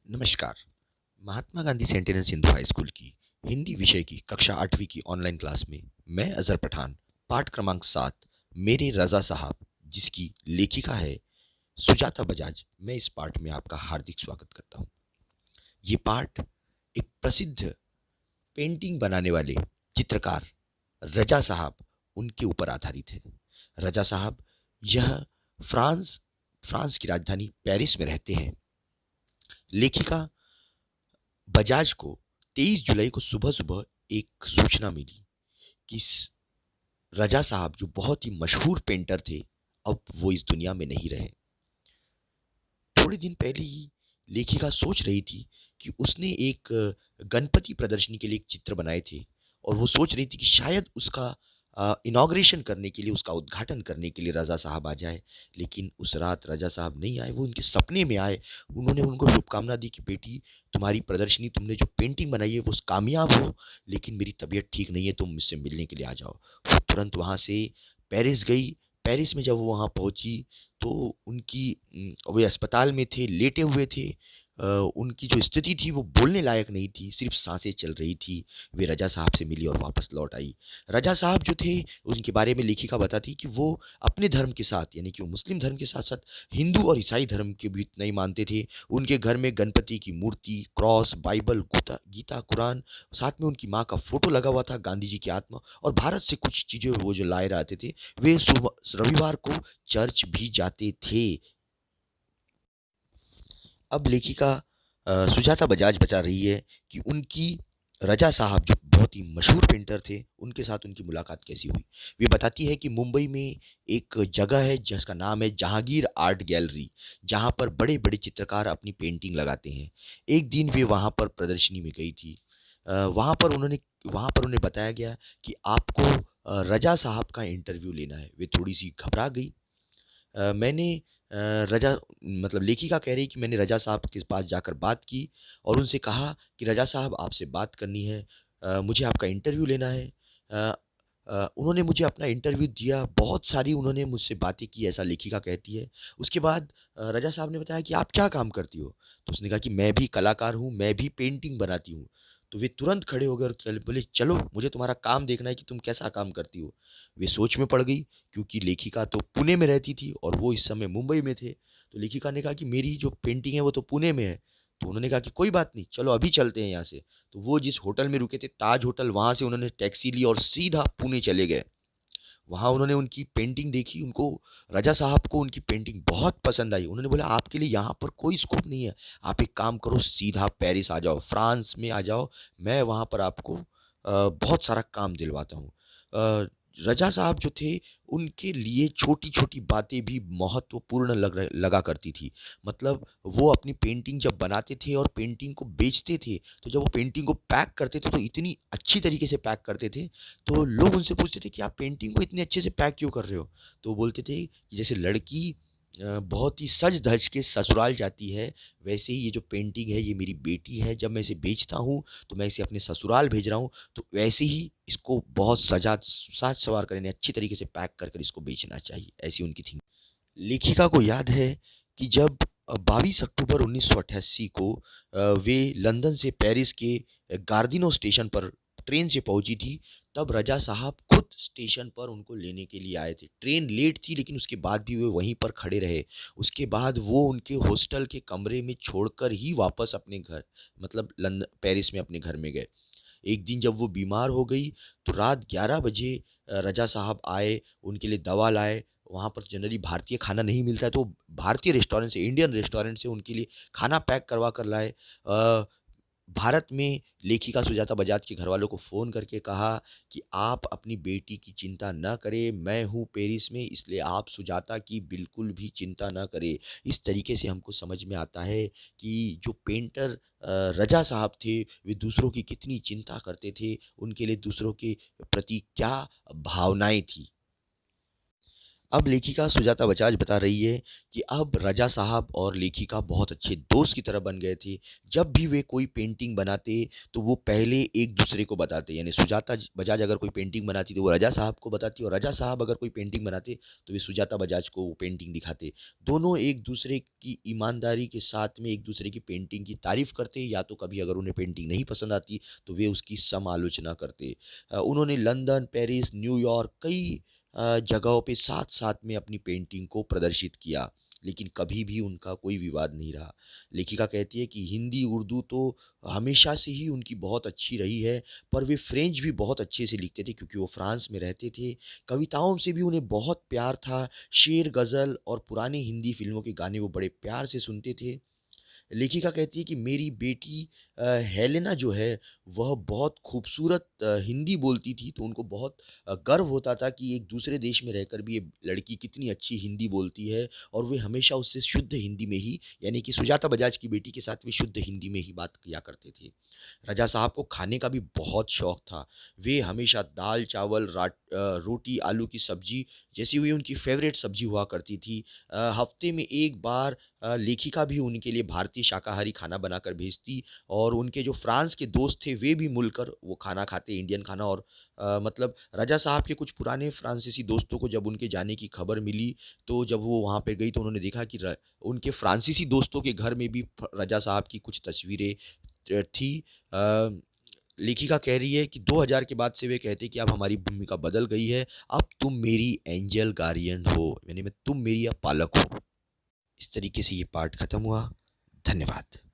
नमस्कार। Mahatma Gandhi sentinel Sindhu high school की हिंदी विषय की कक्षा 8वीं की ऑनलाइन क्लास में मैं अजहर पठान पाठ क्रमांक 7 मेरे रजा साहब जिसकी लेखिका है सुजाता बजाज, मैं इस पाठ में आपका हार्दिक स्वागत करता हूँ। ये पाठ एक प्रसिद्ध पेंटिंग बनाने वाले चित्रकार रजा साहब उनके ऊपर आधारित है। रजा साहब यह फ्रांस फ्रांस की राजधानी पेरिस में रहते हैं। लेखिका बजाज को 23 जुलाई को सुबह सुबह एक सूचना मिली कि रजा साहब जो बहुत ही मशहूर पेंटर थे, अब वो इस दुनिया में नहीं रहे। थोड़े दिन पहले ही लेखिका सोच रही थी कि उसने एक गणपति प्रदर्शनी के लिए एक चित्र बनाए थे और वो सोच रही थी कि शायद उसका इनॉग्रेशन करने के लिए, उसका उद्घाटन करने के लिए रजा साहब आ जाए। लेकिन उस रात रजा साहब नहीं आए, वो उनके सपने में आए। उन्होंने उनको शुभकामना दी कि बेटी, तुम्हारी प्रदर्शनी, तुमने जो पेंटिंग बनाई है वो कामयाब हो, लेकिन मेरी तबीयत ठीक नहीं है, तुम मुझसे मिलने के लिए आ जाओ। वो तुरंत वहाँ से पेरिस गई। पेरिस में जब वो वहाँ पहुँची तो उनकी वे अस्पताल में थे, लेटे हुए थे। उनकी जो स्थिति थी वो बोलने लायक नहीं थी, सिर्फ सांसें चल रही थी। वे रजा साहब से मिली और वापस लौट आई। रजा साहब जो थे, उनके बारे में लेखिका बताती कि वो अपने धर्म के साथ, यानी कि वो मुस्लिम धर्म के साथ साथ हिंदू और ईसाई धर्म के भी नहीं मानते थे। उनके घर में गणपति की मूर्ति, क्रॉस, बाइबल, गीता, कुरान, साथ में उनकी माँ का फोटो लगा हुआ था, गांधी जी की आत्मा, और भारत से कुछ चीज़ें वो जो लाए रहते थे। वे सुबह रविवार को चर्च भी जाते थे। अब लेखिका सुजाता बजाज बता रही है कि उनकी रजा साहब जो बहुत ही मशहूर पेंटर थे, उनके साथ उनकी मुलाकात कैसी हुई। वे बताती है कि मुंबई में एक जगह है जिसका नाम है जहांगीर आर्ट गैलरी, जहां पर बड़े बड़े चित्रकार अपनी पेंटिंग लगाते हैं। एक दिन वे वहां पर प्रदर्शनी में गई थी। वहां पर उन्हें बताया गया कि आपको रजा साहब का इंटरव्यू लेना है। वे थोड़ी सी घबरा गई। मैंने रजा मतलब लेखिका कह रही कि मैंने रजा साहब के पास जाकर बात की और उनसे कहा कि रजा साहब, आपसे बात करनी है, मुझे आपका इंटरव्यू लेना है। अ, उन्होंने मुझे अपना इंटरव्यू दिया, बहुत सारी उन्होंने मुझसे बातें की, ऐसा लेखिका कहती है। उसके बाद रजा साहब ने बताया कि आप क्या काम करती हो? तो उसने कहा कि मैं भी कलाकार हूँ, मैं भी पेंटिंग बनाती हूँ। तो वे तुरंत खड़े हो गए और बोले, चलो मुझे तुम्हारा काम देखना है कि तुम कैसा काम करती हो। वे सोच में पड़ गई, क्योंकि लेखिका तो पुणे में रहती थी और वो इस समय मुंबई में थे। तो लेखिका ने कहा कि मेरी जो पेंटिंग है वो तो पुणे में है। तो उन्होंने कहा कि कोई बात नहीं, चलो अभी चलते हैं यहाँ से। तो वो जिस होटल में रुके थे, ताज होटल, वहाँ से उन्होंने टैक्सी ली और सीधा पुणे चले गए। वहाँ उन्होंने उनकी पेंटिंग देखी, उनको, रजा साहब को उनकी पेंटिंग बहुत पसंद आई। उन्होंने बोला, आपके लिए यहाँ पर कोई स्कोप नहीं है, आप एक काम करो, सीधा पेरिस आ जाओ, फ्रांस में आ जाओ, मैं वहाँ पर आपको बहुत सारा काम दिलवाता हूँ। रजा साहब जो थे, उनके लिए छोटी-छोटी बातें भी महत्वपूर्ण लगा करती थी। मतलब वो अपनी पेंटिंग जब बनाते थे और पेंटिंग को बेचते थे, तो जब वो पेंटिंग को पैक करते थे तो इतनी अच्छी तरीके से पैक करते थे, तो लोग उनसे पूछते थे कि आप पेंटिंग को इतने अच्छे से पैक क्यों कर रहे हो? तो वो बोलते थे कि जैसे लड़की बहुत ही सज-धज के ससुराल जाती है, वैसे ही ये जो पेंटिंग है ये मेरी बेटी है, जब मैं इसे बेचता हूँ, तो मैं इसे अपने ससुराल भेज रहा हूँ, तो वैसे ही इसको बहुत साज-सवार कर, यानी अच्छी तरीके से पैक कर कर इसको बेचना चाहिए, ऐसी उनकी थी। लेखिका को याद है कि जब 22 अक्टूबर 1988 को वे लंदन से पेरिस के गार्दिनो स्टेशन पर ट्रेन से पहुंची थी, तब रजा साहब खुद स्टेशन पर उनको लेने के लिए आए थे। ट्रेन लेट थी लेकिन उसके बाद भी वे वहीं पर खड़े रहे। उसके बाद वो उनके हॉस्टल के कमरे में छोड़कर ही वापस अपने घर, मतलब लंदन पेरिस में अपने घर में गए। एक दिन जब वो बीमार हो गई तो रात 11 बजे रजा साहब आए, उनके लिए दवा लाए। वहाँ पर जनरली भारतीय खाना नहीं मिलता है, तो भारतीय रेस्टोरेंट से, इंडियन रेस्टोरेंट से उनके लिए खाना पैक करवा कर लाए। भारत में लेखिका सुजाता बजाज के घरवालों को फ़ोन करके कहा कि आप अपनी बेटी की चिंता न करें, मैं हूँ पेरिस में, इसलिए आप सुजाता की बिल्कुल भी चिंता ना करें। इस तरीके से हमको समझ में आता है कि जो पेंटर रजा साहब थे, वे दूसरों की कितनी चिंता करते थे, उनके लिए दूसरों के प्रति क्या भावनाएँ थी। अब लेखिका सुजाता बजाज बता रही है कि अब रज़ा साहब और लेखिका बहुत अच्छे दोस्त की तरह बन गए थे। जब भी वे कोई पेंटिंग बनाते, तो वो पहले एक-दूसरे को बताते। यानी सुजाता बजाज अगर कोई पेंटिंग बनाती, तो वो रज़ा साहब को बताती और रज़ा साहब अगर कोई पेंटिंग बनाते, तो वे सुजाता बजाज को वो पेंटिंग दिखाते। दोनों एक-दूसरे की ईमानदारी के साथ में एक-दूसरे की पेंटिंग की तारीफ़ करते, या तो कभी अगर उन्हें पेंटिंग नहीं पसंद आती, तो वे उसकी समालोचना करते। उन्होंने लंदन, पेरिस, न्यूयॉर्क कई जगहों पे साथ-साथ में अपनी पेंटिंग को प्रदर्शित किया, लेकिन कभी भी उनका कोई विवाद नहीं रहा। लेखिका कहती है कि हिंदी, उर्दू तो हमेशा से ही उनकी बहुत अच्छी रही है, पर वे फ्रेंच भी बहुत अच्छे से लिखते थे क्योंकि वो फ्रांस में रहते थे। कविताओं से भी उन्हें बहुत प्यार था, शेर, गज़ल और पुरानी हिंदी फ़िल्मों के गाने वो बड़े प्यार से सुनते थे। लेखिका कहती है कि मेरी बेटी हेलेना जो है, वह बहुत खूबसूरत हिंदी बोलती थी, तो उनको बहुत गर्व होता था कि एक दूसरे देश में रहकर भी ये लड़की कितनी अच्छी हिंदी बोलती है, और वे हमेशा उससे शुद्ध हिंदी में ही, यानी कि सुजाता बजाज की बेटी के साथ वे शुद्ध हिंदी में ही बात किया करते थे। रज़ा साहब को खाने का भी बहुत शौक था। वे हमेशा दाल, चावल, रोटी, आलू की सब्ज़ी जैसी हुई उनकी फ़ेवरेट सब्ज़ी हुआ करती थी। हफ़्ते में 1 बार लेखिका भी उनके लिए भारतीय शाकाहारी खाना बनाकर भेजती, और उनके जो फ्रांस के दोस्त थे, वे भी मिलकर वो खाना खाते, इंडियन खाना। और मतलब रज़ा साहब के कुछ पुराने फ्रांसीसी दोस्तों को जब उनके जाने की खबर मिली, तो जब वो वहाँ पे गई, तो उन्होंने देखा कि उनके फ्रांसीसी दोस्तों के घर में भी रज़ा साहब की कुछ तस्वीरें थी। अ, लेखिका कह रही है कि 2000 के बाद से वे कहते हैं कि अब हमारी भूमिका बदल गई है, अब तुम मेरी एंजल गार्डियन हो, यानी मैं तुम मेरी अब पालक हो। इस तरीके से ये पार्ट खत्म हुआ। धन्यवाद।